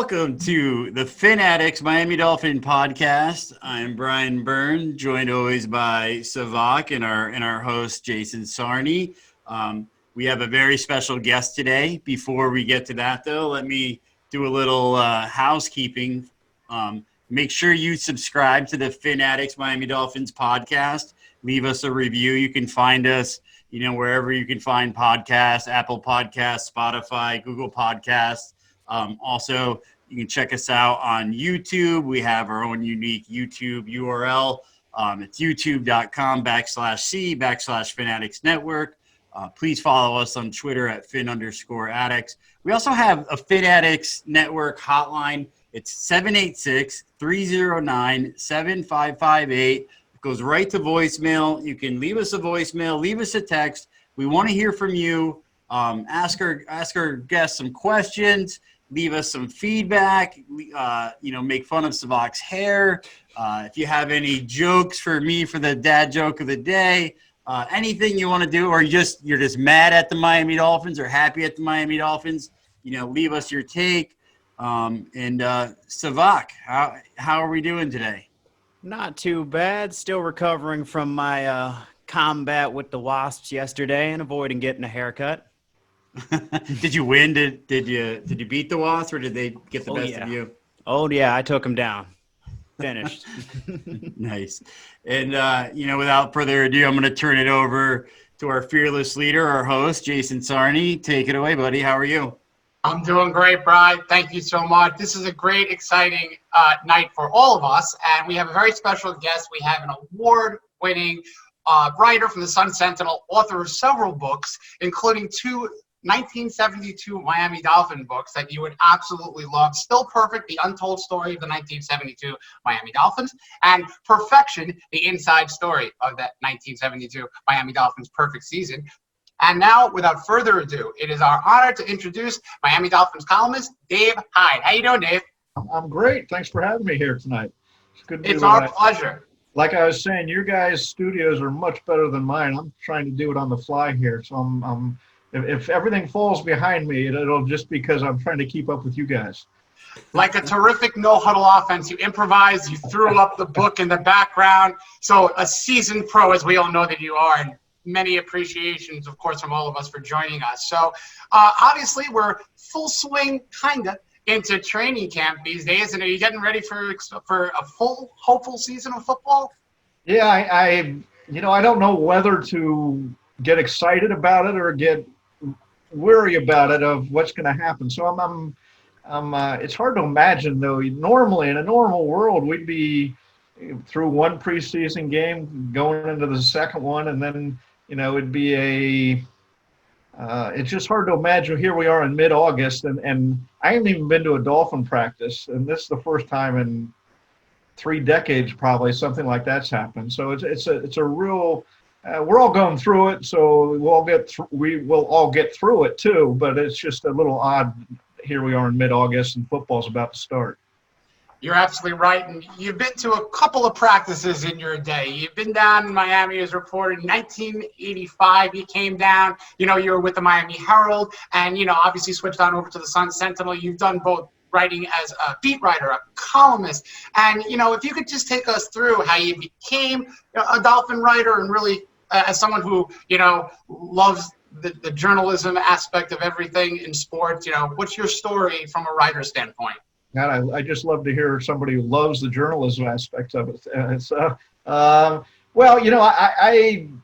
welcome to the Fin Addicts Miami Dolphin podcast. I'm Brian Byrne, joined always by Savak and our host Jason Sarney. We have a very special guest today. Before we get to that, though, let me do a little housekeeping. Make sure you subscribe to the Fin Addicts Miami Dolphins podcast. Leave us a review. You can find us, wherever you can find podcasts, Apple Podcasts, Spotify, Google Podcasts. Also, you can check us out on YouTube. We have our own unique YouTube URL. It's youtube.com/C/Fin Addicts Network. Please follow us on Twitter at Fin_Addicts. We also have a Fin Addicts Network hotline. It's 786-309-7558. It goes right to voicemail. You can leave us a voicemail, leave us a text. We want to hear from you. Ask our guests some questions. Leave us some feedback, make fun of Savak's hair. If you have any jokes for me for the dad joke of the day, anything you want to do, or you're just mad at the Miami Dolphins or happy at the Miami Dolphins, leave us your take. Savak, how are we doing today? Not too bad. Still recovering from my combat with the Wasps yesterday and avoiding getting a haircut. Did you win? Did you beat the Wasps, or did they get the best of you? Oh yeah, I took them down. Finished. Nice. And without further ado, I'm going to turn it over to our fearless leader, our host, Jason Sarney. Take it away, buddy. How are you? I'm doing great, Brian. Thank you so much. This is a great, exciting night for all of us, and we have a very special guest. We have an award-winning writer from the Sun Sentinel, author of several books, including two 1972 Miami Dolphin books that you would absolutely love. Still Perfect, the untold story of the 1972 Miami Dolphins, and Perfection, the inside story of that 1972 Miami Dolphins perfect season. And now, without further ado, it is our honor to introduce Miami Dolphins columnist Dave Hyde. How you doing, Dave? I'm great. Thanks for having me here tonight. It's good to It's our pleasure. Like I was saying, your guys' studios are much better than mine. I'm trying to do it on the fly here, so if everything falls behind me, it'll just because I'm trying to keep up with you guys. Like a terrific no-huddle offense, you improvised, you threw up the book in the background. So a seasoned pro, as we all know that you are, and many appreciations, of course, from all of us for joining us. So obviously we're full swing, kind of, into training camp these days. And are you getting ready for a full, hopeful season of football? Yeah, I don't know whether to get excited about it or get worry about it of what's going to happen. So I'm it's hard to imagine, though. Normally in a normal world we'd be through one preseason game going into the second one, and then it'd be it's just hard to imagine. Here we are in mid-August, and I haven't even been to a Dolphin practice, and this is the first time in 3 decades probably something like that's happened. So it's a real we're all going through it, so we will all get through it too. But it's just a little odd. Here we are in mid-August, and football's about to start. You're absolutely right, and you've been to a couple of practices in your day. You've been down in Miami, as reported, in 1985. You came down. You were with the Miami Herald, and obviously switched on over to the Sun Sentinel. You've done both writing as a beat writer, a columnist, and if you could just take us through how you became a Dolphin writer, and really as someone who loves the journalism aspect of everything in sports. What's your story from a writer's standpoint? God, I just love to hear somebody who loves the journalism aspect of it. I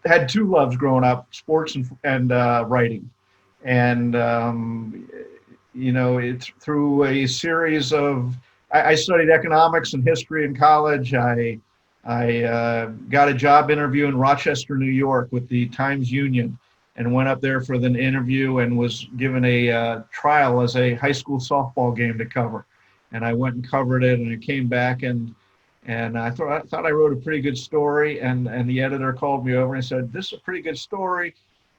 had 2 loves growing up: sports and writing, and it's through a series of. I studied economics and history in college. I got a job interview in Rochester, New York, with the Times-Union, and went up there for an interview and was given a trial as a high school softball game to cover. And I went and covered it, and I came back and I thought I wrote a pretty good story. And the editor called me over and said, "This is a pretty good story.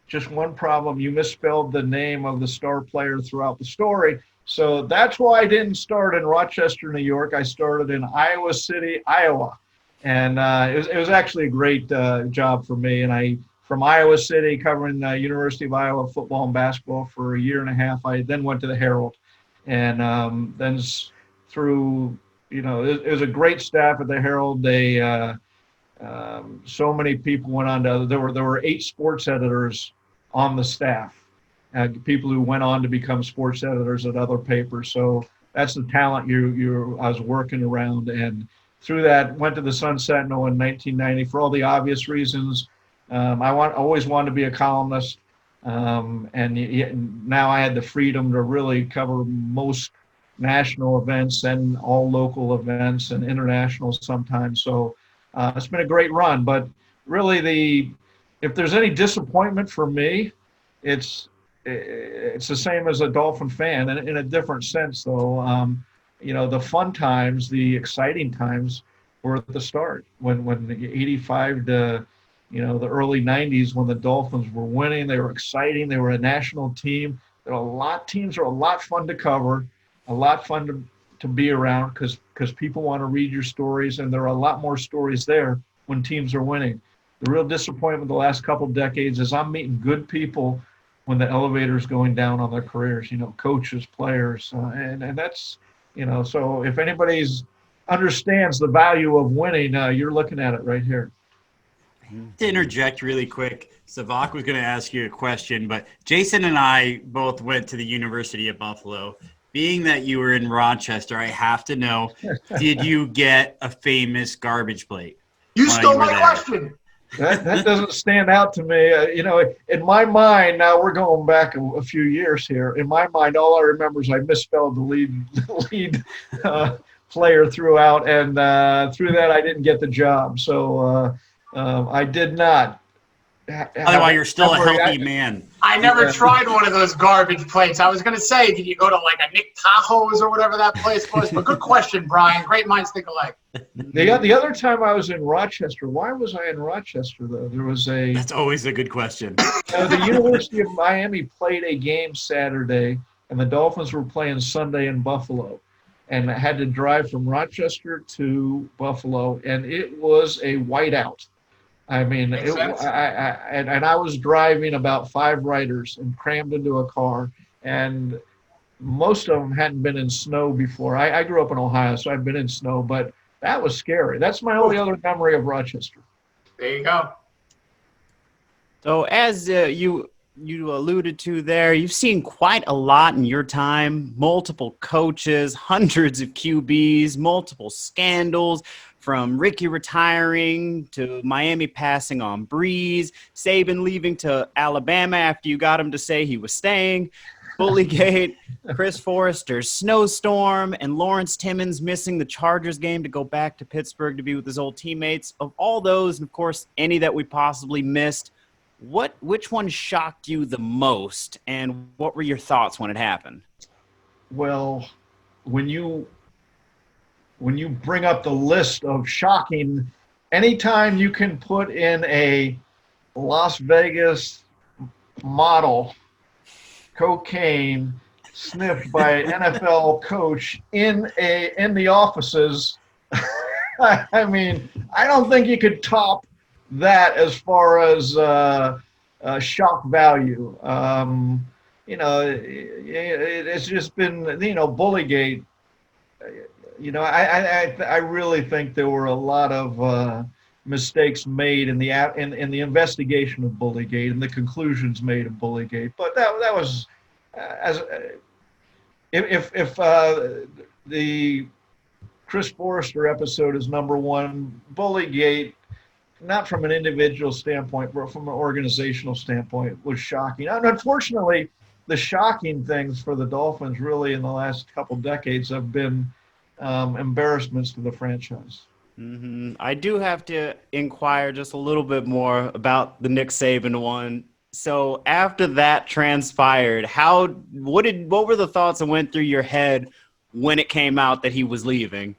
Just one problem: you misspelled the name of the star player throughout the story." So that's why I didn't start in Rochester, New York. I started in Iowa City, Iowa, and it was actually a great job for me. And from Iowa City, covering the University of Iowa football and basketball for a year and a half. I then went to the Herald, and then through, it was a great staff at the Herald. They so many people went on to there were 8 sports editors on the staff, people who went on to become sports editors at other papers. So that's the talent I was working around, and through that went to the Sun Sentinel in 1990 for all the obvious reasons. Always wanted to be a columnist, and now I had the freedom to really cover most national events and all local events and international sometimes. So it's been a great run. But really, if there's any disappointment for me, it's the same as a Dolphin fan, and in a different sense, though. The fun times, the exciting times were at the start when 85 to the early 90s, when the Dolphins were winning. They were exciting. They were a national team. Teams are a lot fun to cover, a lot fun to be around because people want to read your stories, and there are a lot more stories there when teams are winning. The real disappointment the last couple of decades is I'm meeting good people when the elevator's going down on their careers, coaches, players, and that's, so if anybody's understands the value of winning, you're looking at it right here. To interject really quick, Savak was going to ask you a question, but Jason and I both went to the University of Buffalo. Being that you were in Rochester, I have to know, did you get a famous garbage plate? You stole my question. That doesn't stand out to me. In my mind, now we're going back a few years here. In my mind, all I remember is I misspelled the lead player throughout, and through that I didn't get the job. So I did not. Otherwise, you're still a healthy man. I never tried one of those garbage plates. I was going to say, did you go to like a Nick Tahoe's or whatever that place was? But good question, Brian. Great minds think alike. The other time I was in Rochester, why was I in Rochester, though? That's always a good question. The University of Miami played a game Saturday, and the Dolphins were playing Sunday in Buffalo. And I had to drive from Rochester to Buffalo, and it was a whiteout. I mean, I was driving about 5 writers and crammed into a car, and most of them hadn't been in snow before. I grew up in Ohio, so I've been in snow, but that was scary. That's my only other memory of Rochester. There you go. So as you alluded to there, you've seen quite a lot in your time, multiple coaches, hundreds of QBs, multiple scandals, from Ricky retiring to Miami passing on Breeze, Saban leaving to Alabama after you got him to say he was staying, Bullygate, Chris Forrester's snowstorm, and Lawrence Timmons missing the Chargers game to go back to Pittsburgh to be with his old teammates. Of all those, and of course, any that we possibly missed, which one shocked you the most, and what were your thoughts when it happened? Well, when you bring up the list of shocking, anytime you can put in a Las Vegas model cocaine sniffed by an NFL coach in the offices, I mean, I don't think you could top that as far as shock value. It's just been, Bullygate. I really think there were a lot of mistakes made in the investigation of Bullygate and the conclusions made of Bullygate. But that was if the Chris Forrester episode is number one, Bullygate, not from an individual standpoint, but from an organizational standpoint, was shocking. And unfortunately, the shocking things for the Dolphins really in the last couple decades have been embarrassments to the franchise. Mm-hmm. I do have to inquire just a little bit more about the Nick Saban one. So after that transpired, what were the thoughts that went through your head when it came out that he was leaving?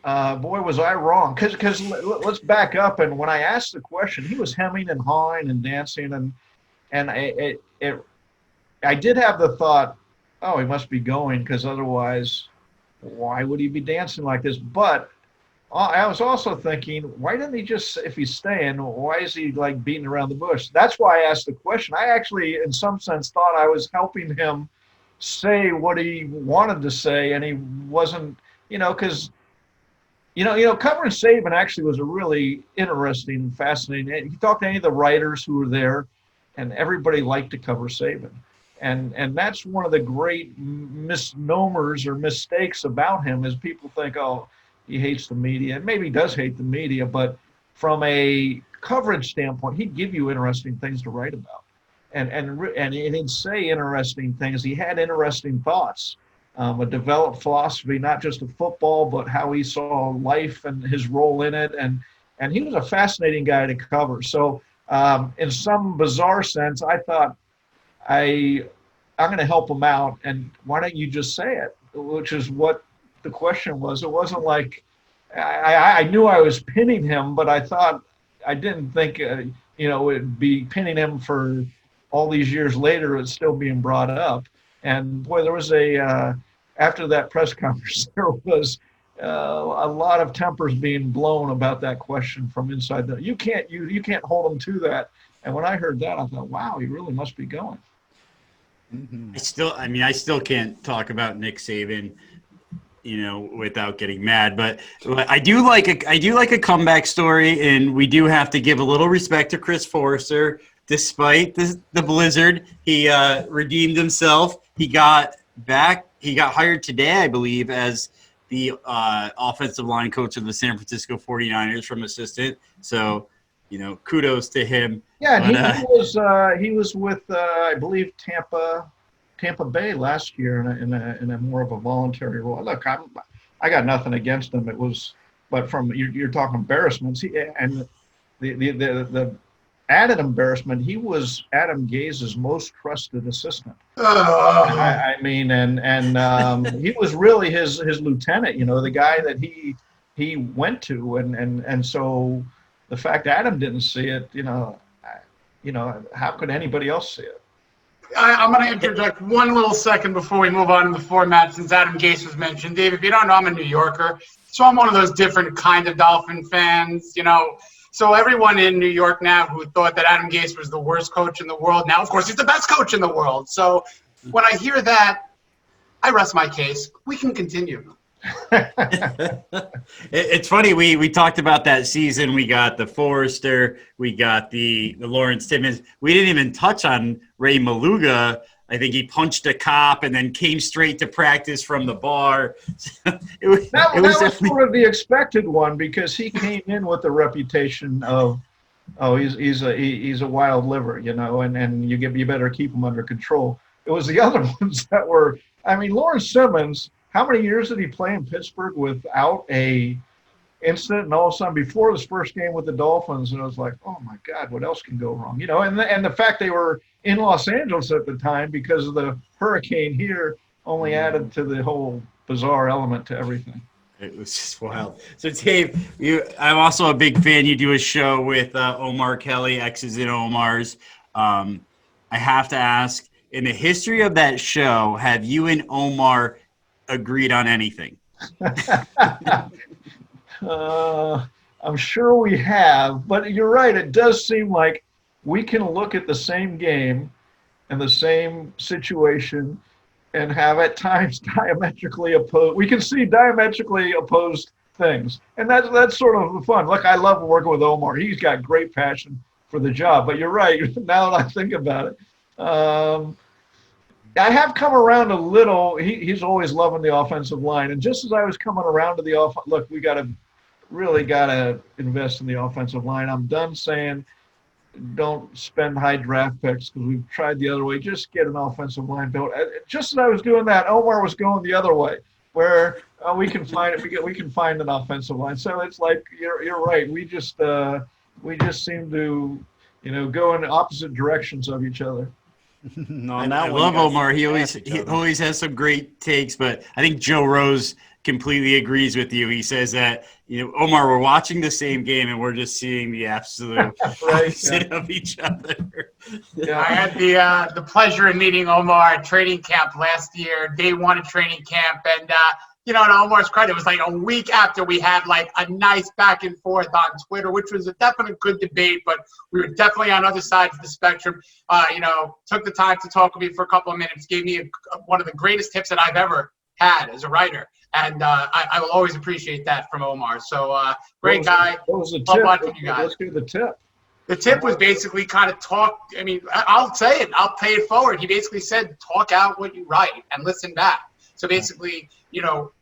Boy, was I wrong. Because let's back up. And when I asked the question, he was hemming and hawing and dancing, and I did have the thought, oh, he must be going, because otherwise, why would he be dancing like this? But I was also thinking, why didn't he just, if he's staying, why is he like beating around the bush? That's why I asked the question. I actually, in some sense, thought I was helping him say what he wanted to say, and he wasn't, because covering Saban actually was a really interesting, fascinating. He talked to any of the writers who were there, and everybody liked to cover Saban. And that's one of the great misnomers or mistakes about him is people think, oh, he hates the media. And maybe he does hate the media, but from a coverage standpoint, he'd give you interesting things to write about. And he'd say interesting things. He had interesting thoughts, a developed philosophy, not just of football, but how he saw life and his role in it. And he was a fascinating guy to cover. So in some bizarre sense, I thought, I'm going to help him out, and why don't you just say it? Which is what the question was. It wasn't like I knew I was pinning him, but I didn't think it'd be pinning him for all these years later. It's still being brought up, and boy, there was after that press conference, there was a lot of tempers being blown about that question from inside. You can't hold him to that. And when I heard that, I thought, wow, he really must be going. I still can't talk about Nick Saban, without getting mad. But I do like a comeback story, and we do have to give a little respect to Chris Forrester. Despite the blizzard, he redeemed himself. He got hired today, I believe, as the offensive line coach of the San Francisco 49ers from assistant. So, kudos to him. Yeah, and he was with I believe Tampa Bay last year in a more of a voluntary role. Look, I got nothing against him. But from you're talking embarrassments, and the added embarrassment, he was Adam Gaze's most trusted assistant. I mean, and he was really his lieutenant. The guy that he went to, and so. The fact Adam didn't see it, how could anybody else see it? I'm going to interject one little second before we move on to the format, since Adam Gase was mentioned. Dave, if you don't know, I'm a New Yorker, so I'm one of those different kind of Dolphin fans, So everyone in New York now who thought that Adam Gase was the worst coach in the world, now, of course, he's the best coach in the world. So when I hear that, I rest my case. We can continue. It's funny. We talked about that season. We got the Forrester. We got the Lawrence Timmons. We didn't even touch on Ray Maluga. I think he punched a cop and then came straight to practice from the bar. That was sort of the expected one, because he came in with the reputation of, he's a wild liver, and you better keep him under control. It was the other ones that were. Lawrence Timmons. How many years did he play in Pittsburgh without a incident? And all of a sudden, before his first game with the Dolphins, and it was like, oh my God, what else can go wrong? And the fact they were in Los Angeles at the time because of the hurricane here only added to the whole bizarre element to everything. It was just wild. So Dave, I'm also a big fan. You do a show with Omar Kelly, X's and Omar's. I have to ask, in the history of that show, have you and Omar agreed on anything? I'm sure we have, but you're right. It does seem like we can look at the same game and the same situation and have at times diametrically opposed. We can see diametrically opposed things, and that's sort of the fun. Look, I love working with Omar. He's got great passion for the job. But you're right. Now that I think about it. I have come around a little. He's always loving the offensive line. And just as I was coming around to the look, we really got to invest in the offensive line. I'm done saying don't spend high draft picks because we've tried the other way. Just get an offensive line built. Just as I was doing that, Omar was going the other way, where we can find an offensive line. So it's like you're right. We just seem to go in opposite directions of each other. I love Omar. He always has some great takes, but I think Joe Rose completely agrees with you. He says that, Omar, we're watching the same game and we're just seeing the absolute opposite of each other. Yeah. I had the pleasure of meeting Omar at training camp last year, day one of training camp, and to Omar's credit, it was like a week after we had like a nice back and forth on Twitter, which was a definite good debate, but we were definitely on other sides of the spectrum. Took the time to talk with me for a couple of minutes, gave me one of the greatest tips that I've ever had as a writer. And I will always appreciate that from Omar. So great guy. What was the tip? Love watching you guys. Let's do the tip. The tip was basically kind of talk. I mean, I'll say it. I'll pay it forward. He basically said, talk out what you write and listen back. So basically,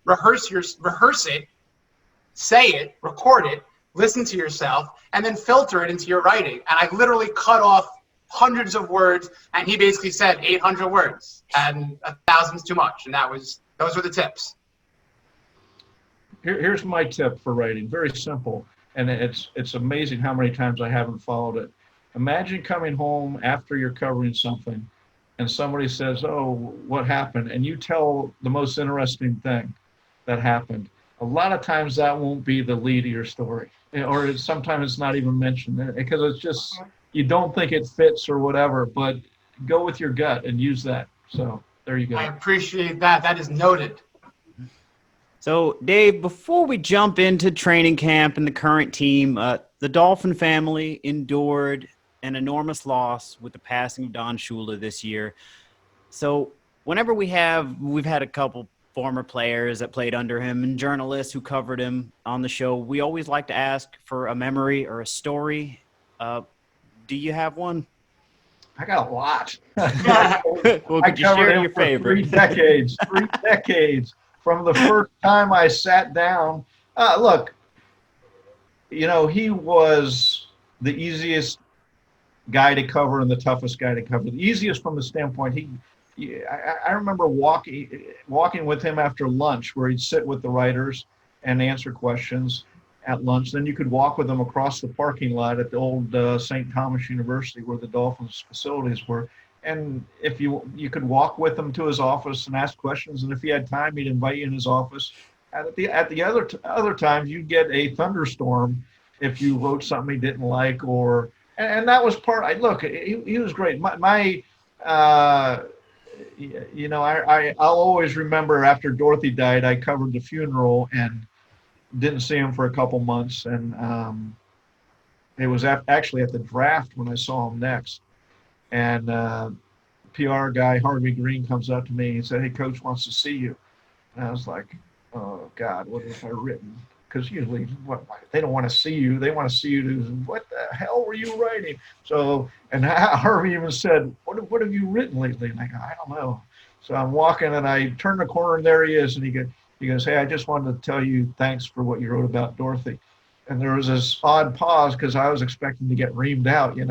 rehearse it, say it, record it, listen to yourself, and then filter it into your writing. And I literally cut off hundreds of words, and he basically said 800 words, and 1,000's too much. And those were the tips. Here's my tip for writing. Very simple. And it's amazing how many times I haven't followed it. Imagine coming home after you're covering something and somebody says, oh, what happened? And you tell the most interesting thing that happened. A lot of times that won't be the lead of your story. Or sometimes it's not even mentioned because it's just, you don't think it fits or whatever, but go with your gut and use that. So there you go. I appreciate that. That is noted. So, Dave, before we jump into training camp and the current team, the Dolphin family endured an enormous loss with the passing of Don Shula this year. So, whenever we've had a couple former players that played under him and journalists who covered him on the show, we always like to ask for a memory or a story. Do you have one? I got a lot. Well, could you share your favorite? 3 decades. From the first time I sat down, look, he was the easiest guy to cover and the toughest guy to cover. The easiest from the standpoint, I remember walking with him after lunch where he'd sit with the writers and answer questions at lunch. Then you could walk with him across the parking lot at the old St. Thomas University where the Dolphins facilities were. And if you could walk with him to his office and ask questions, and if he had time, he'd invite you in his office. At the other times, you'd get a thunderstorm if you wrote something he didn't like, and that was part. Look, he was great. I'll always remember after Dorothy died, I covered the funeral and didn't see him for a couple months, and it was actually at the draft when I saw him next. And PR guy, Harvey Green, comes up to me and said, hey, Coach wants to see you. And I was like, oh, God, what have I written? Because usually they don't want to see you. They want to see you do, what the hell were you writing? So, and Harvey even said, what have you written lately? And I go, I don't know. So I'm walking and I turn the corner and there he is. And he goes, hey, I just wanted to tell you thanks for what you wrote about Dorothy. And there was this odd pause because I was expecting to get reamed out, and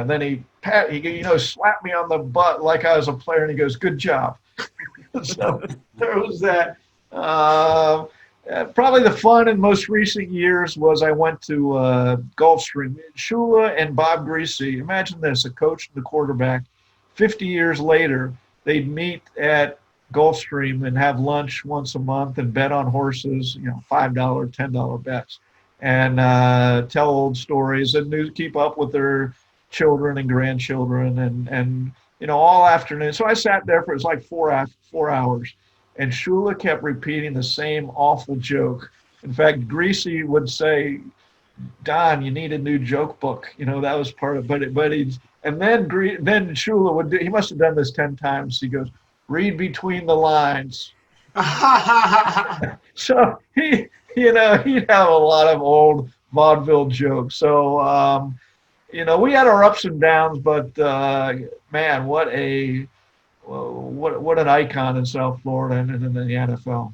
then he slapped me on the butt like I was a player, and he goes, good job. So there was that. Probably the fun in most recent years was I went to Gulfstream. Shula and Bob Greasy, imagine this, a coach and the quarterback. 50 years later, they'd meet at Gulfstream and have lunch once a month and bet on horses, $5, $10 bets, and tell old stories and keep up with their children and grandchildren and all afternoon. So I sat there for, it was like 4 hours, and Shula kept repeating the same awful joke. In fact, Greasy would say, Don, you need a new joke book. That was part of it. But then Shula would he must have done this 10 times. He goes, read between the lines. So he'd have a lot of old vaudeville jokes. So, we had our ups and downs, but man, what an icon in South Florida and in the NFL.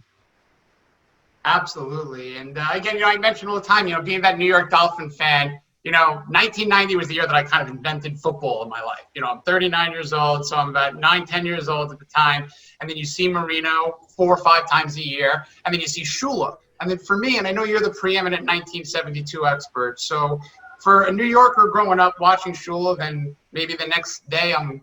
Absolutely. And again, I mention all the time, being that New York Dolphin fan, 1990 was the year that I kind of invented football in my life. I'm 39 years old, so I'm about 10 years old at the time. And then you see Marino 4 or 5 times a year, and then you see Shula. And then for me, and I know you're the preeminent 1972 expert, so for a New Yorker growing up watching Shula, then maybe the next day I'm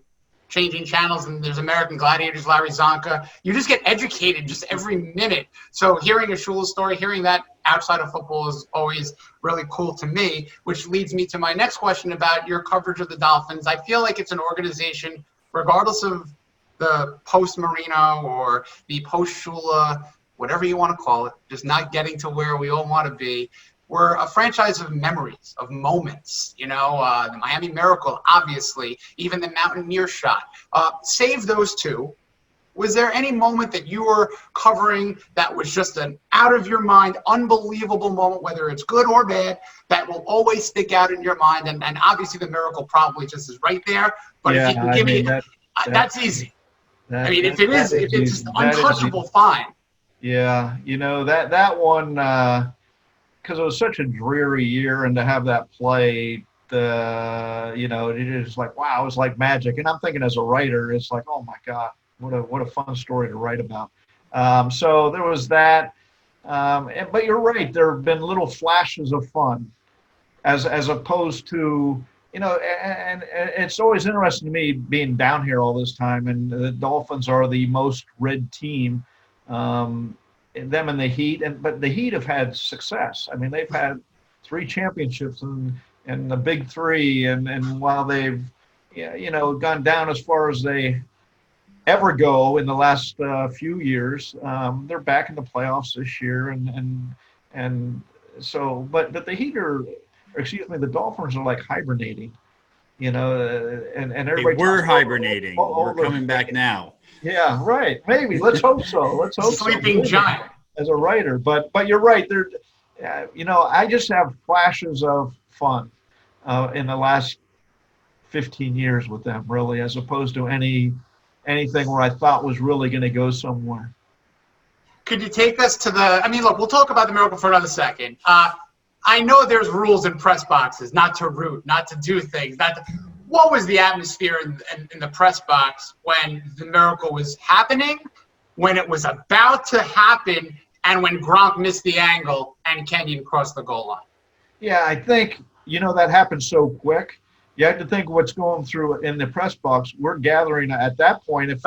changing channels and there's American Gladiators, Larry Zonka. You just get educated just every minute. So hearing a Shula story, hearing that outside of football is always really cool to me, which leads me to my next question about your coverage of the Dolphins. I feel like it's an organization, regardless of the post-Marino or the post-Shula, whatever you want to call it, just not getting to where we all want to be. We're a franchise of memories, of moments, the Miami Miracle, obviously, even the Mountaineer shot. Save those two. Was there any moment that you were covering that was just an out-of-your-mind, unbelievable moment, whether it's good or bad, that will always stick out in your mind? And obviously the Miracle probably just is right there. But if you can give me – that's easy. If it's just untouchable, fine. Yeah, that one, because it was such a dreary year, and to have that play, it is like, wow, it was like magic. And I'm thinking as a writer, it's like, oh my God, what a fun story to write about. So there was that. But you're right, there have been little flashes of fun, as opposed to, and it's always interesting to me being down here all this time, and the Dolphins are the most read team. Them and the Heat, but the Heat have had success. I mean, they've had 3 championships and the big 3, and while they've gone down as far as they ever go in the last few years, they're back in the playoffs this year, and so but the Heat the Dolphins are like hibernating, and everybody. They were hibernating. We're coming back now. Yeah, right. Maybe. Let's hope so. Let's hope Sleeping giant. As a writer, but you're right. There, I just have flashes of fun in the last 15 years with them, really, as opposed to anything where I thought was really going to go somewhere. Could you take us to look, we'll talk about the Miracle for another second. I know there's rules in press boxes, not to root, not to do things, what was the atmosphere in the press box when the Miracle was happening, when it was about to happen, and when Gronk missed the angle and Kenyon crossed the goal line? Yeah, I think, that happened so quick. You have to think what's going through in the press box. We're gathering at that point. If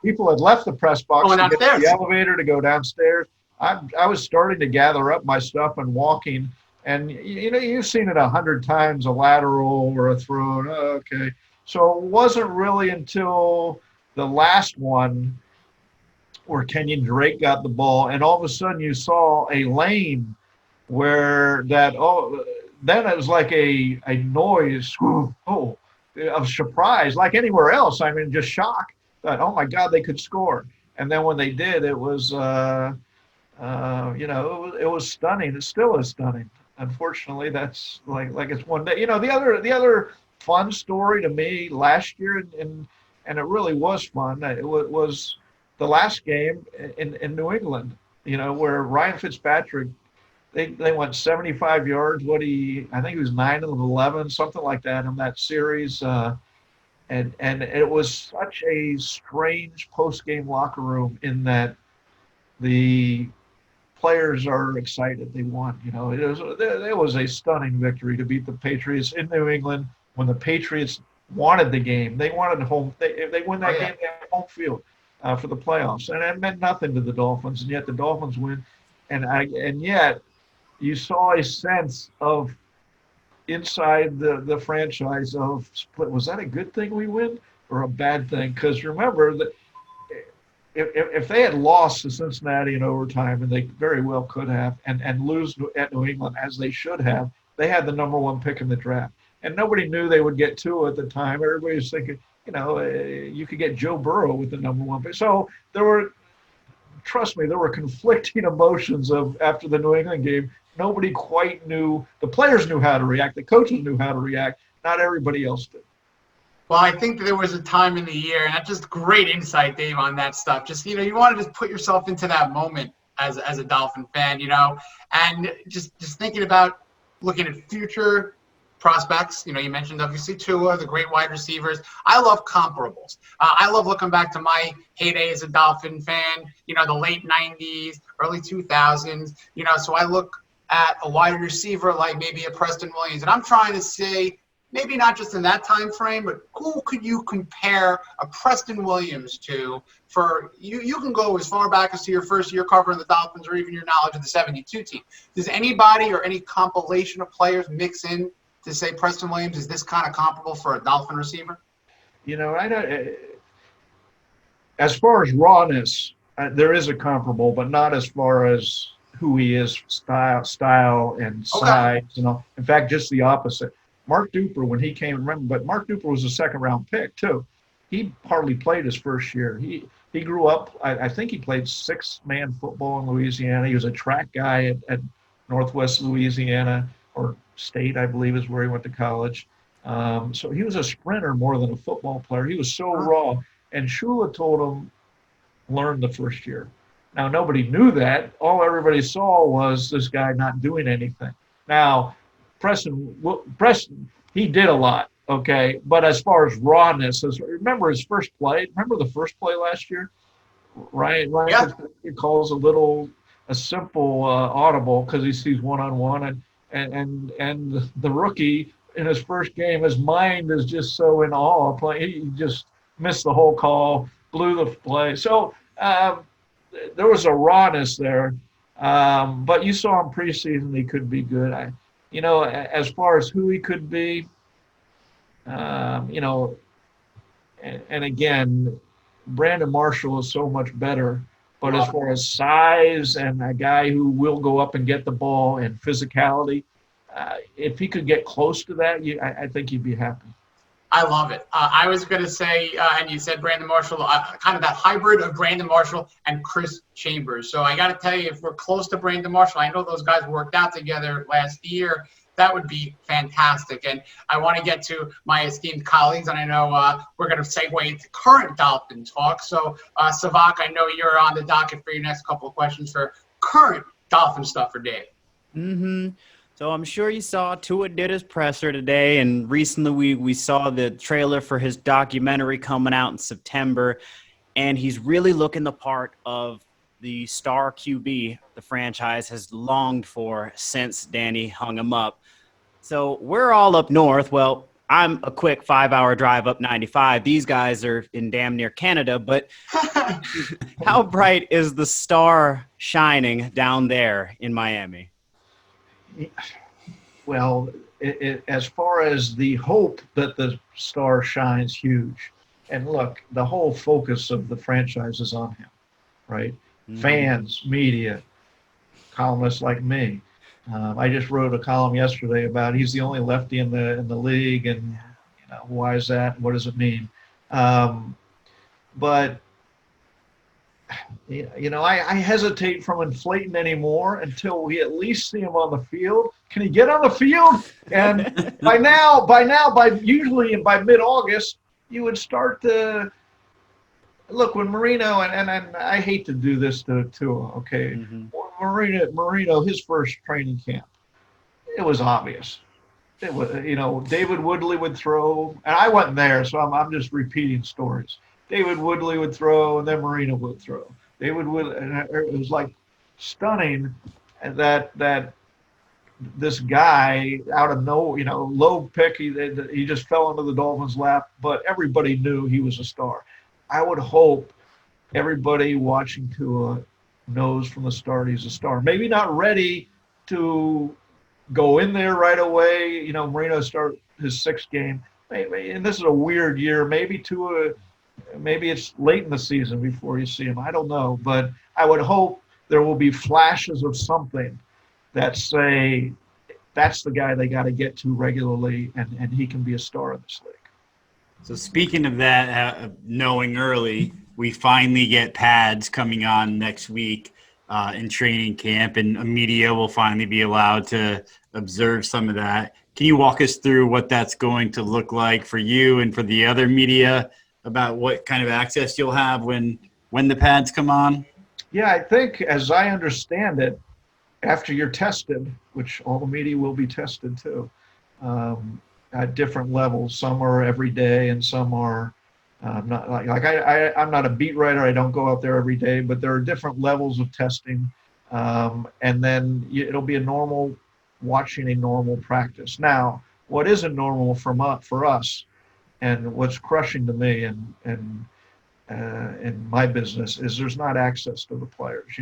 people had left the press box to get to the elevator to go downstairs, I was starting to gather up my stuff and walking. And, you've seen it 100 times, a lateral or a throw. Oh, okay. So it wasn't really until the last one where Kenyon Drake got the ball, and all of a sudden you saw a lane where then it was like a noise of surprise, like anywhere else. I mean, just shock that, oh my God, they could score. And then when they did, it was, it was stunning. It still is stunning. Unfortunately, that's like it's one day. The other fun story to me last year, and it really was fun. It was the last game in New England. Where Ryan Fitzpatrick, they went 75 yards. I think he was 9 of 11, something like that in that series. And it was such a strange post-game locker room in that the players are excited. They won. It was a stunning victory to beat the Patriots in New England when the Patriots wanted the game. They wanted home. If they win that game, they have home field for the playoffs, and it meant nothing to the Dolphins. And yet the Dolphins win, and yet you saw a sense of inside the franchise of split. Was that a good thing we win or a bad thing? Because remember that. If they had lost to Cincinnati in overtime, and they very well could have, and lose at New England as they should have, they had the number 1 pick in the draft. And nobody knew they would get 2 at the time. Everybody was thinking, you could get Joe Burrow with the number 1 pick. So trust me, there were conflicting emotions after the New England game. Nobody quite knew. The players knew how to react. The coaches knew how to react. Not everybody else did. Well, I think there was a time in the year, and that's just great insight, Dave, on that stuff. Just, you want to just put yourself into that moment as a Dolphin fan, and just thinking about looking at future prospects. You mentioned obviously Tua, the great wide receivers. I love comparables. I love looking back to my heyday as a Dolphin fan, the late 90s, early 2000s, so I look at a wide receiver like maybe a Preston Williams, and I'm trying to say, maybe not just in that time frame, but who could you compare a Preston Williams to? For you can go as far back as to your first year covering the Dolphins, or even your knowledge of the 72 team. Does anybody or any compilation of players mix in to say Preston Williams is this kind of comparable for a Dolphin receiver? as far as rawness, there is a comparable, but not as far as who he is, style and size. You know, in fact, just the opposite. Mark Duper, when he came, remember, but Mark Duper was a second-round pick too. He hardly played his first year. He grew up. I think he played six-man football in Louisiana. He was a track guy at Northwest Louisiana or State, I believe, is where he went to college. So he was a sprinter more than a football player. He was so raw. And Shula told him, learn the first year. Now, nobody knew that. All everybody saw was this guy not doing anything. Now, Preston, he did a lot, okay? But as far as rawness, remember his first play? Remember the first play last year? Ryan calls a simple audible because he sees one-on-one, and the rookie in his first game, his mind is just so in awe. He just missed the whole call, blew the play. So there was a rawness there. But you saw him preseason, he could be good. As far as who he could be, and again, Brandon Marshall is so much better. But as far as size and a guy who will go up and get the ball and physicality, if he could get close to that, I think he'd be happy. I love it. I was going to say, and you said Brandon Marshall, kind of that hybrid of Brandon Marshall and Chris Chambers. So I got to tell you, if we're close to Brandon Marshall, I know those guys worked out together last year. That would be fantastic. And I want to get to my esteemed colleagues, and I know we're going to segue into current Dolphin talk. So, Savak, I know you're on the docket for your next couple of questions for current Dolphin stuff for Dave. Mm-hmm. So I'm sure you saw Tua did his presser today, and recently we saw the trailer for his documentary coming out in September, and he's really looking the part of the star QB the franchise has longed for since Danny hung him up. So we're all up north. Well, I'm a quick 5-hour drive up 95. These guys are in damn near Canada, but how bright is the star shining down there in Miami? Well, as far as the hope that the star shines, huge. And look, the whole focus of the franchise is on him, right? Mm-hmm. Fans, media, columnists like me. I just wrote a column yesterday about he's the only lefty in the league, and why is that? What does it mean? But I hesitate from inflating anymore until we at least see him on the field. Can he get on the field? And by mid-August, you would start to look when Marino and I hate to do this to Tua, okay? Mm-hmm. Marino, his first training camp, it was obvious. It was, David Woodley would throw, and I wasn't there, so I'm just repeating stories. David Woodley would throw, and then Marino would throw. And it was like stunning that this guy out of low pick, he just fell into the Dolphins' lap, but everybody knew he was a star. I would hope everybody watching Tua knows from the start he's a star. Maybe not ready to go in there right away. Marino start his sixth game. Maybe, and this is a weird year. Maybe it's late in the season before you see him. I don't know. But I would hope there will be flashes of something that say that's the guy they got to get to regularly, and he can be a star in this league. So speaking of that, knowing early, we finally get pads coming on next week in training camp, and media will finally be allowed to observe some of that. Can you walk us through what that's going to look like for you and for the other media about what kind of access you'll have when the pads come on? Yeah, I think as I understand it, after you're tested, which all the media will be tested too, at different levels. Some are every day and some are not I'm not a beat writer. I don't go out there every day, but there are different levels of testing. And then it'll be watching a normal practice. Now, what isn't normal for us and what's crushing to me and in my business is there's not access to the players.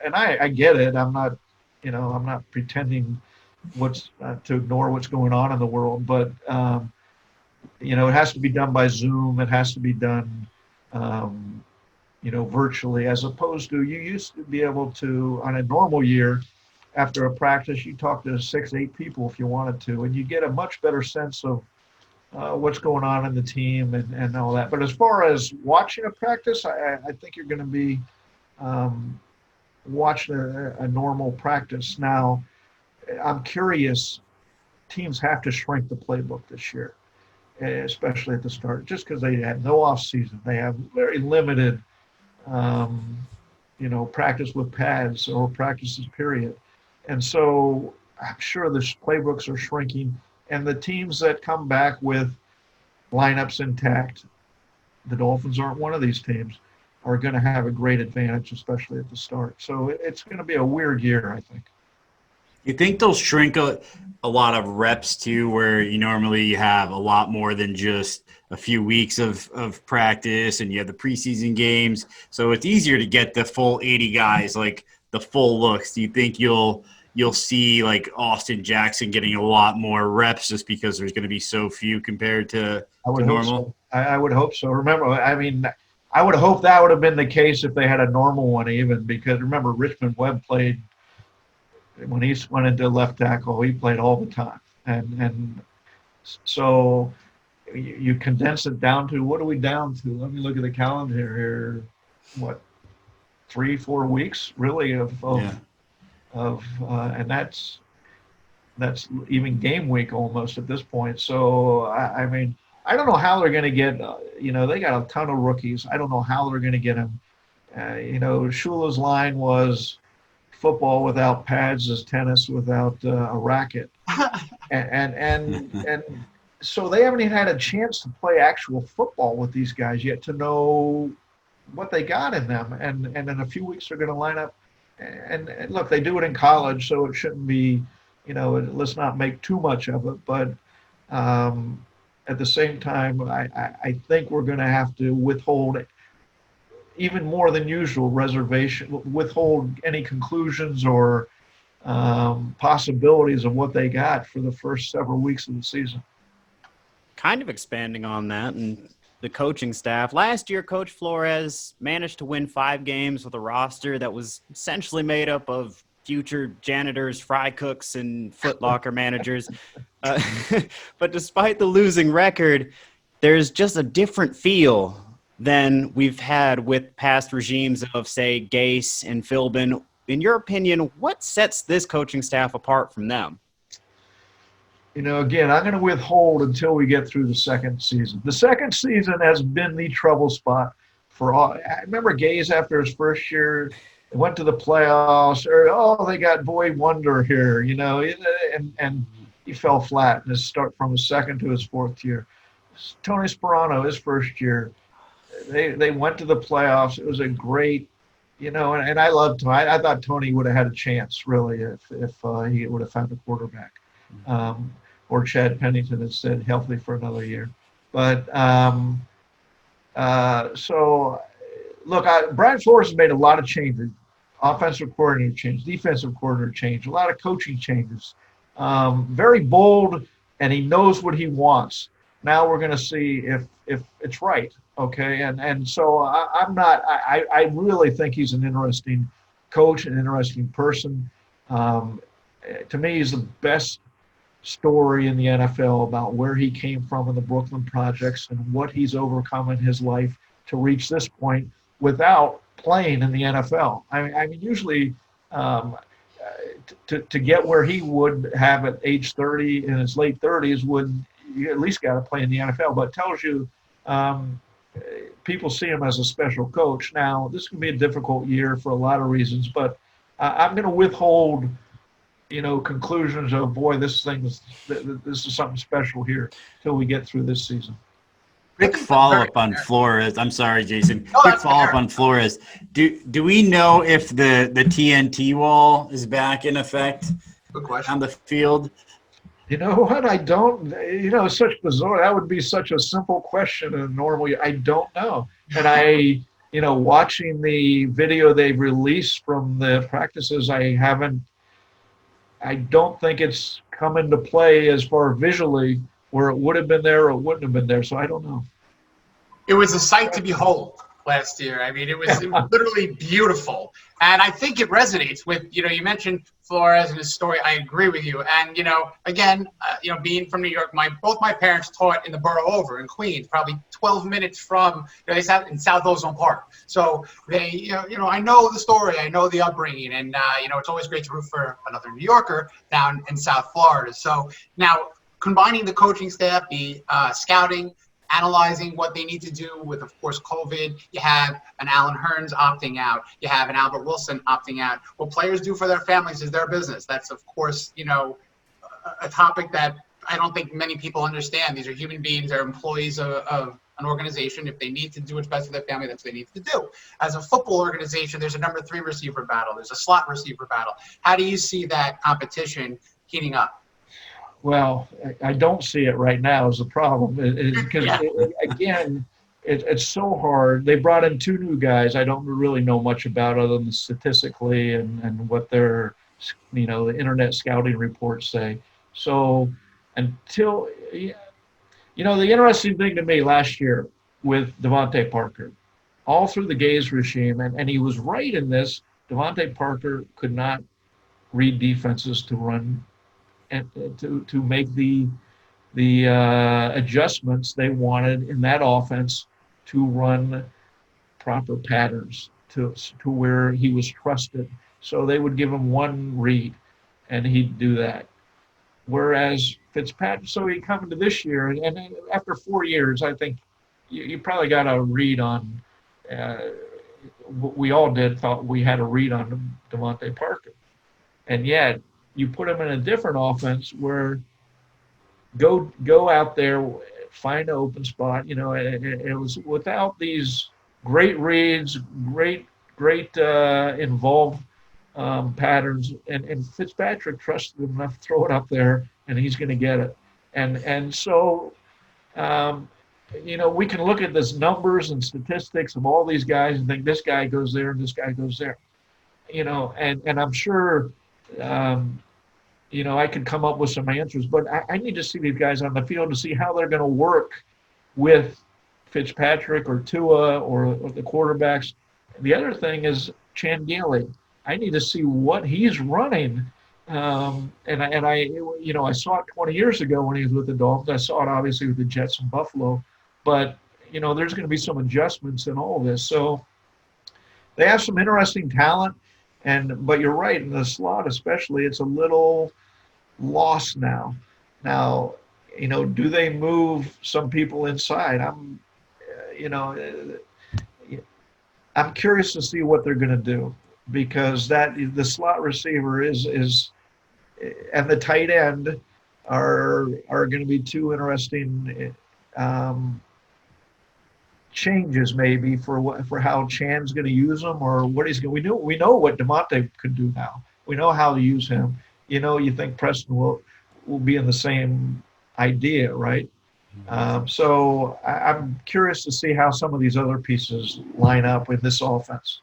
And I get it. I'm not pretending to ignore what's going on in the world, but it has to be done by Zoom. It has to be done virtually, as opposed to you used to be able to, on a normal year, after a practice, you talk to 6, 8 people if you wanted to, and you get a much better sense of what's going on in the team and all that. But as far as watching a practice, I think you're going to be watching a normal practice. Now, I'm curious, teams have to shrink the playbook this year, especially at the start, just because they had no off season. They have very limited, practice with pads or practices, period. And so I'm sure the playbooks are shrinking. And the teams that come back with lineups intact, the Dolphins aren't one of these teams, are going to have a great advantage, especially at the start. So it's going to be a weird year, I think. You think they'll shrink a lot of reps too, where you normally have a lot more than just a few weeks of practice and you have the preseason games. So it's easier to get the full 80 guys, like the full looks. Do you think you'll see like Austin Jackson getting a lot more reps just because there's going to be so few compared to normal? So. I would hope so. Remember, I would hope that would have been the case if they had a normal one, even because remember Richmond Webb played when he went into left tackle. He played all the time, and so you condense it down to what are we down to? Let me look at the calendar here. What, 3-4 weeks really and that's even game week almost at this point. So I don't know how they're going to get. They got a ton of rookies. I don't know how they're going to get them. Shula's line was football without pads is tennis without a racket, and so they haven't even had a chance to play actual football with these guys yet to know what they got in them. And in a few weeks they're going to line up. And look, they do it in college, so it shouldn't be, let's not make too much of it. But at the same time, I think we're going to have to withhold even more than usual withhold any conclusions or possibilities of what they got for the first several weeks of the season. Kind of expanding on that and the coaching staff. Last year, Coach Flores managed to win 5 games with a roster that was essentially made up of future janitors, fry cooks, and Foot Locker managers. But despite the losing record, there's just a different feel than we've had with past regimes of, say, Gase and Philbin. In your opinion, what sets this coaching staff apart from them? Again, I'm going to withhold until we get through the second season. The second season has been the trouble spot for all. I remember Gase after his first year, they went to the playoffs. They got Boy Wonder here, and he fell flat in his start from his second to his fourth year. Tony Sperano, his first year, they went to the playoffs. It was a great, and I loved Tony. I thought Tony would have had a chance, really, if he would have found a quarterback. Or Chad Pennington instead, healthy for another year. But so, look, Brian Flores has made a lot of changes. Offensive coordinator change, defensive coordinator change, a lot of coaching changes. Very bold, and he knows what he wants. Now we're going to see if it's right, okay? And so I really think he's an interesting coach, an interesting person. To me, he's the best story in the NFL about where he came from in the Brooklyn Projects and what he's overcome in his life to reach this point without playing in the NFL. I mean usually to get where he would have at age 30 in his late 30s, you at least got to play in the NFL. But it tells you people see him as a special coach. Now, this can be a difficult year for a lot of reasons, but I'm going to withhold conclusions of, boy, this is something special here till we get through this season. Quick follow-up on Flores. I'm sorry, Jason. Quick follow-up on Flores. Do we know if the TNT wall is back in effect on the field? You know what? I don't. It's such bizarre. That would be such a simple question in a normal year. I don't know. And watching the video they've released from the practices, I don't think it's come into play as far visually where it would have been there or wouldn't have been there. So I don't know. It was a sight to behold last year. I mean, it was literally beautiful. And I think it resonates with, you mentioned Flores and his story. I agree with you. And, again, being from New York, both my parents taught in the borough over in Queens, probably 12 minutes from, they sat in South Ozone Park. So they, I know the story, I know the upbringing, and, it's always great to root for another New Yorker down in South Florida. So now combining the coaching staff, the scouting, analyzing what they need to do with, of course, COVID. You have an Alan Hearns opting out. You have an Albert Wilson opting out. What players do for their families is their business. That's, of course, a topic that I don't think many people understand. These are human beings. They're employees of an organization. If they need to do what's best for their family, that's what they need to do. As a football organization, there's a number 3 receiver battle. There's a slot receiver battle. How do you see that competition heating up? Well, I don't see it right now as a problem because, again, it's so hard. They brought in 2 new guys I don't really know much about other than statistically and what their, the internet scouting reports say. So until, the interesting thing to me last year with Devontae Parker, all through the Gaze regime, and he was right in this, Devontae Parker could not read defenses to run and to make the adjustments they wanted in that offense to run proper patterns to where he was trusted. So they would give him one read, and he'd do that. Whereas Fitzpatrick, so he come into this year, and after 4 years, I think you probably got a read on. We all thought we had a read on Devontae Parker, and yet you put him in a different offense where go out there, find an open spot. It was without these great reads, great involved patterns, and Fitzpatrick trusted him enough to throw it up there, and he's going to get it. And so, we can look at this numbers and statistics of all these guys and think this guy goes there and this guy goes there. And I'm sure. I could come up with some answers, but I need to see these guys on the field to see how they're going to work with Fitzpatrick or Tua or the quarterbacks. The other thing is Changeli. I need to see what he's running. And I saw it 20 years ago when he was with the Dolphins. I saw it obviously with the Jets and Buffalo, but there's going to be some adjustments in all this. So they have some interesting talent. But you're right, in the slot especially, it's a little lost now. Now, do they move some people inside? I'm curious to see what they're going to do, because the slot receiver is and the tight end are going to be 2 interesting changes maybe for how Chan's going to use them or what he's going to. We know what DeMonte could do now. We know how to use him. You think Preston will be in the same idea, right? So I'm curious to see how some of these other pieces line up with this offense.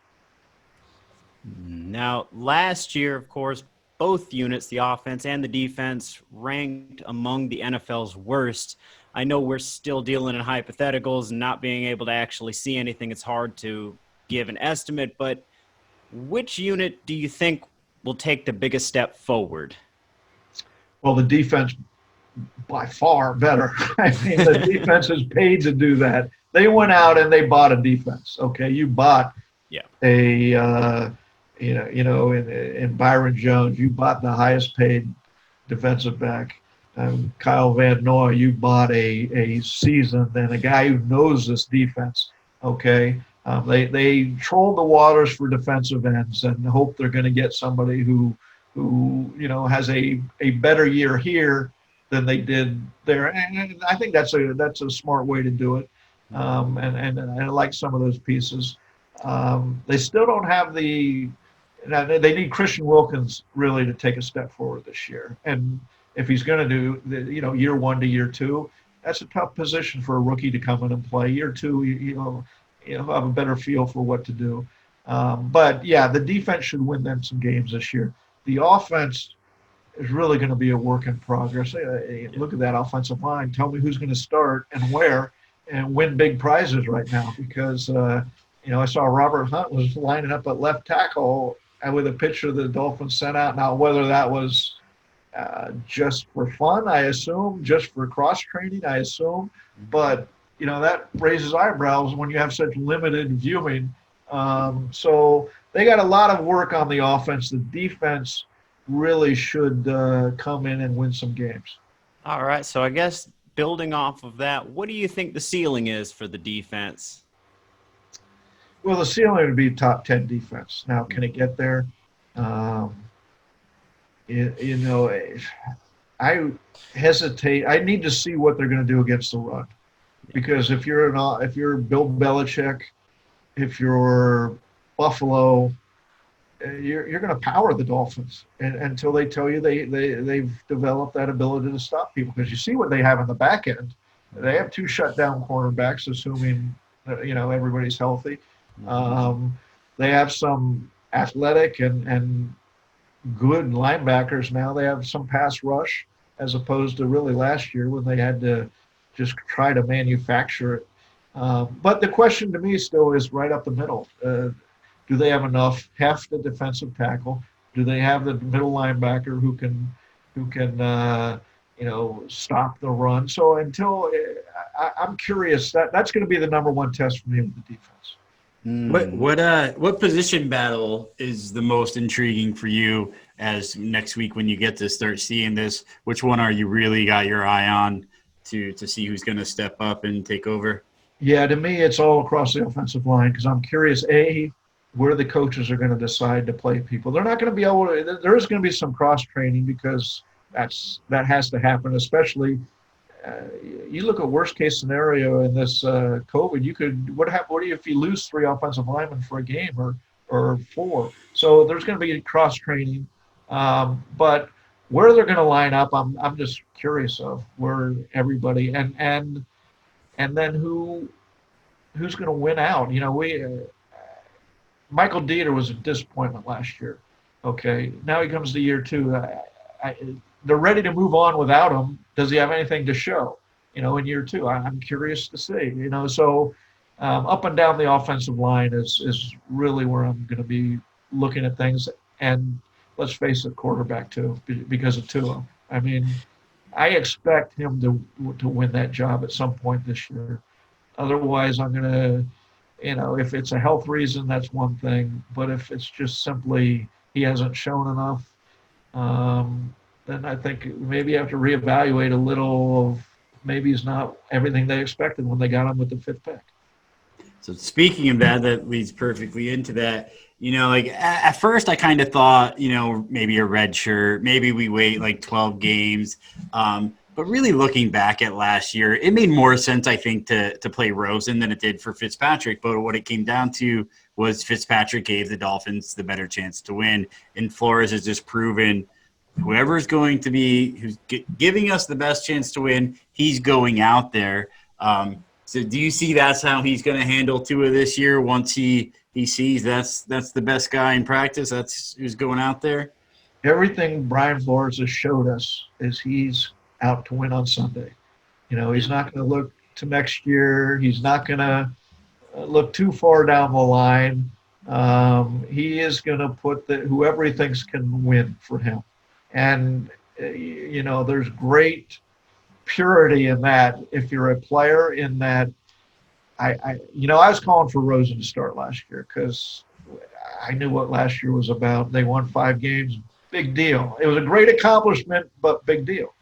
Now, last year, of course, both units, the offense and the defense, ranked among the NFL's worst. I know we're still dealing in hypotheticals and not being able to actually see anything. It's hard to give an estimate, but which unit do you think will take the biggest step forward? Well, the defense by far better. I mean, the defense is paid to do that. They went out and they bought a defense. Okay, you bought in Byron Jones, you bought the highest paid defensive back. Kyle Van Noy, you bought a seasoned and a guy who knows this defense. Okay, they troll the waters for defensive ends and hope they're going to get somebody who has a better year here than they did there. And I think that's a smart way to do it. And I like some of those pieces. They still don't have they need Christian Wilkins really to take a step forward this year. And if he's going to do, year 1 to year 2, that's a tough position for a rookie to come in and play. Year 2, you'll have a better feel for what to do. But yeah, the defense should win them some games this year. The offense is really going to be a work in progress. Look at that offensive line. Tell me who's going to start and where. and win big prizes right now because, I saw Robert Hunt was lining up at left tackle with a picture the Dolphins sent out. Now, whether that was just for fun, I assume, just for cross training, I assume, but that raises eyebrows when you have such limited viewing. So they got a lot of work on the offense. The defense really should come in and win some games. All right. So I guess building off of that, what do you think the ceiling is for the defense? Well, the ceiling would be top 10 defense. Now, can it get there? I hesitate. I need to see what they're going to do against the run, because if you're Bill Belichick, if you're Buffalo, you're going to power the Dolphins until they tell you they've developed that ability to stop people. Because you see what they have in the back end. They have 2 shutdown cornerbacks, assuming everybody's healthy. They have some athletic and good linebackers now. They have some pass rush, as opposed to really last year when they had to just try to manufacture it. But the question to me still is right up the middle. Do they have enough heft at defensive tackle? Do they have the middle linebacker who can stop the run? So I'm curious, that's going to be the number one test for me with the defense. What position battle is the most intriguing for you as next week when you get to start seeing this? Which one are you really got your eye on to see who's going to step up and take over? Yeah, to me, it's all across the offensive line because I'm curious, where the coaches are going to decide to play people. They're not going to be able to – there is going to be some cross-training because that has to happen, especially you look at worst-case scenario in this COVID. What if you lose 3 offensive linemen for a game or 4? So there's going to be cross-training. But where they're going to line up, I'm just curious of where everybody – and then who's going to win out. Michael Dieter was a disappointment last year. Okay, now he comes to year 2. They're ready to move on without him. Does he have anything to show? In year 2, I'm curious to see. So up and down the offensive line is really where I'm going to be looking at things. And let's face it, quarterback too, because of Tua. I mean, I expect him to win that job at some point this year. Otherwise, I'm going to. If it's a health reason, that's one thing. But if it's just simply he hasn't shown enough, then I think maybe you have to reevaluate a little of maybe he's not everything they expected when they got him with the 5th pick. So speaking of that leads perfectly into that. At first I kind of thought, maybe a red shirt, maybe we wait 12 games. But really looking back at last year, it made more sense, I think, to play Rosen than it did for Fitzpatrick. But what it came down to was Fitzpatrick gave the Dolphins the better chance to win. And Flores has just proven whoever's going to be who's giving us the best chance to win, he's going out there. So do you see that's how he's going to handle Tua this year once he sees that's the best guy in practice, that's who's going out there? Everything Brian Flores has showed us is he's out to win on Sunday. He's not going to look to next year. He's not going to look too far down the line. He is going to put whoever he thinks can win for him. And, there's great purity in that. If you're a player in that, I was calling for Rosen to start last year because I knew what last year was about. They won 5 games. Big deal. It was a great accomplishment, but big deal.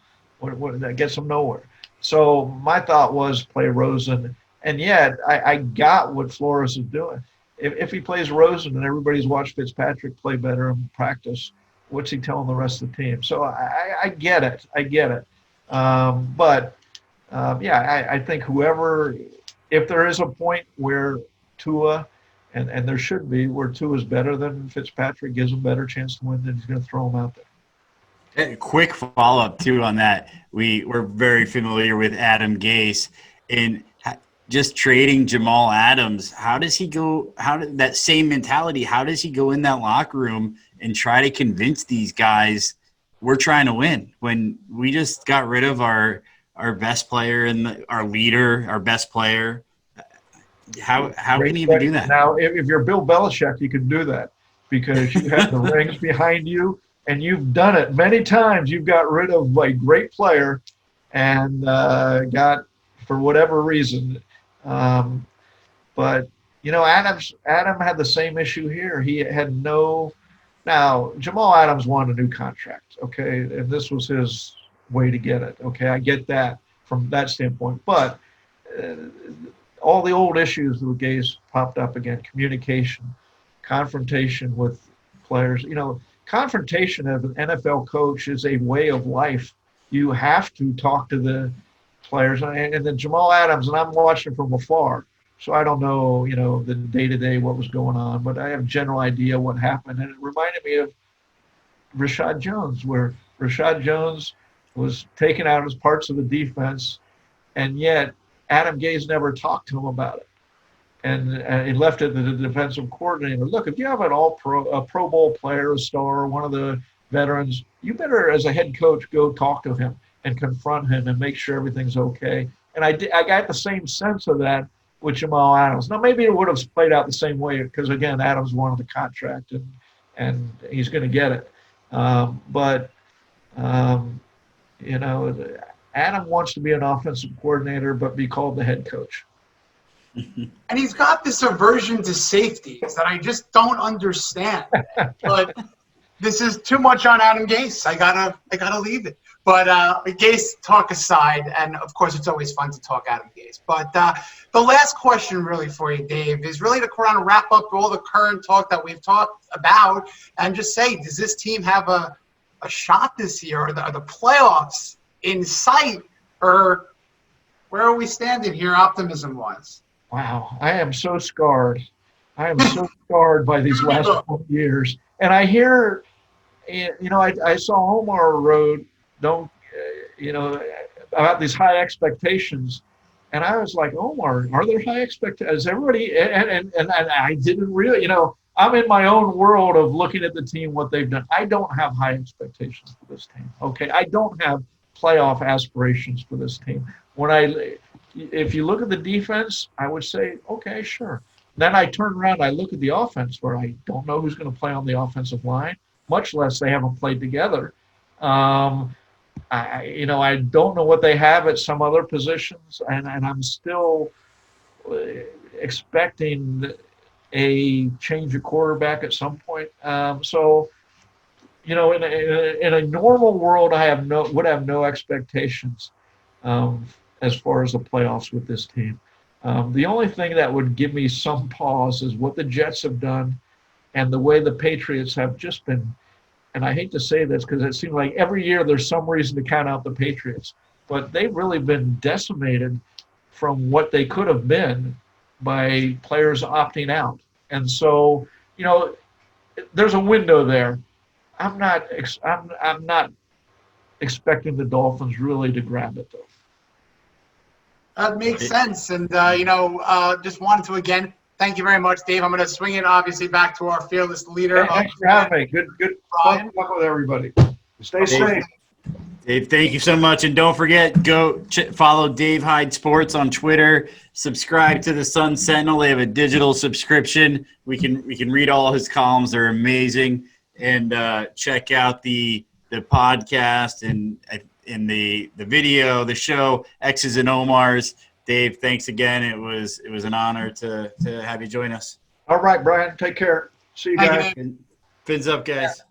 That gets them nowhere. So my thought was play Rosen, and yet I got what Flores is doing. If he plays Rosen and everybody's watched Fitzpatrick play better in practice, what's he telling the rest of the team? So I get it. I think if there is a point where Tua, and there should be, where Tua is better than Fitzpatrick, gives him a better chance to win, then he's going to throw him out there. A quick follow-up, too, on that. We're very familiar with Adam Gase. And just trading Jamal Adams, how does he go – that same mentality, how does he go in that locker room and try to convince these guys we're trying to win when we just got rid of our our best player and our leader, our best player. How Great can he even do question. that? Now, if you're Bill Belichick, you can do that because you have the rings behind you, and you've done it many times. You've got rid of a great player and got, for whatever reason. But Adam had the same issue here. He had no. Now, Jamal Adams wanted a new contract, okay, and this was his way to get it. Okay, I get that from that standpoint, but all the old issues with Gaze popped up again: communication, confrontation with players. Confrontation as an NFL coach is a way of life. You have to talk to the players, and then Jamal Adams, and I'm watching from afar. So I don't know, the day-to-day what was going on, but I have a general idea what happened. And it reminded me of Rashad Jones, where Rashad Jones was taken out as parts of the defense, and yet Adam Gase never talked to him about it. And he left it to the defensive coordinator. Look, if you have a Pro Bowl player, a star, one of the veterans, you better, as a head coach, go talk to him and confront him and make sure everything's okay. And I got the same sense of that with Jamal Adams. Now, maybe it would have played out the same way because, again, Adams wanted the contract and he's going to get it. But Adam wants to be an offensive coordinator but be called the head coach. And he's got this aversion to safeties that I just don't understand. But this is too much on Adam Gase. I gotta leave it. But Gase talk aside, and of course it's always fun to talk Adam Gase. But the last question really for you, Dave, is really to kind of wrap up all the current talk that we've talked about and just say, does this team have a shot this year? Are the playoffs in sight? Or where are we standing here optimism-wise? Wow, I am so scarred. I am so scarred by these last 4 years. And I hear, I saw Omar wrote, about these high expectations. And I was like, Omar, are there high expectations? Everybody, and I didn't really, I'm in my own world of looking at the team, what they've done. I don't have high expectations for this team. Okay, I don't have playoff aspirations for this team. If you look at the defense, I would say, okay, sure. Then I turn around, I look at the offense where I don't know who's going to play on the offensive line, much less they haven't played together. I don't know what they have at some other positions, and I'm still expecting a change of quarterback at some point. In a normal world, I would have no expectations as far as the playoffs with this team. The only thing that would give me some pause is what the Jets have done and the way the Patriots have just been. And I hate to say this because it seems like every year there's some reason to count out the Patriots, but they've really been decimated from what they could have been by players opting out. And so, there's a window there. I'm not expecting the Dolphins really to grab it, though. That makes sense. And, just wanted to, again, thank you very much, Dave. I'm going to swing it, obviously, back to our fearless leader. Thanks for having me. Good luck with everybody. Stay safe. Dave, thank you so much. And don't forget, go follow Dave Hyde Sports on Twitter. Subscribe to the Sun Sentinel. They have a digital subscription. We can read all his columns. They're amazing. And check out the podcast and the video, the show, X's and Omar's. Dave, thanks again. It was an honor to have you join us. All right, Brian. Take care. See you guys. Fins up, guys.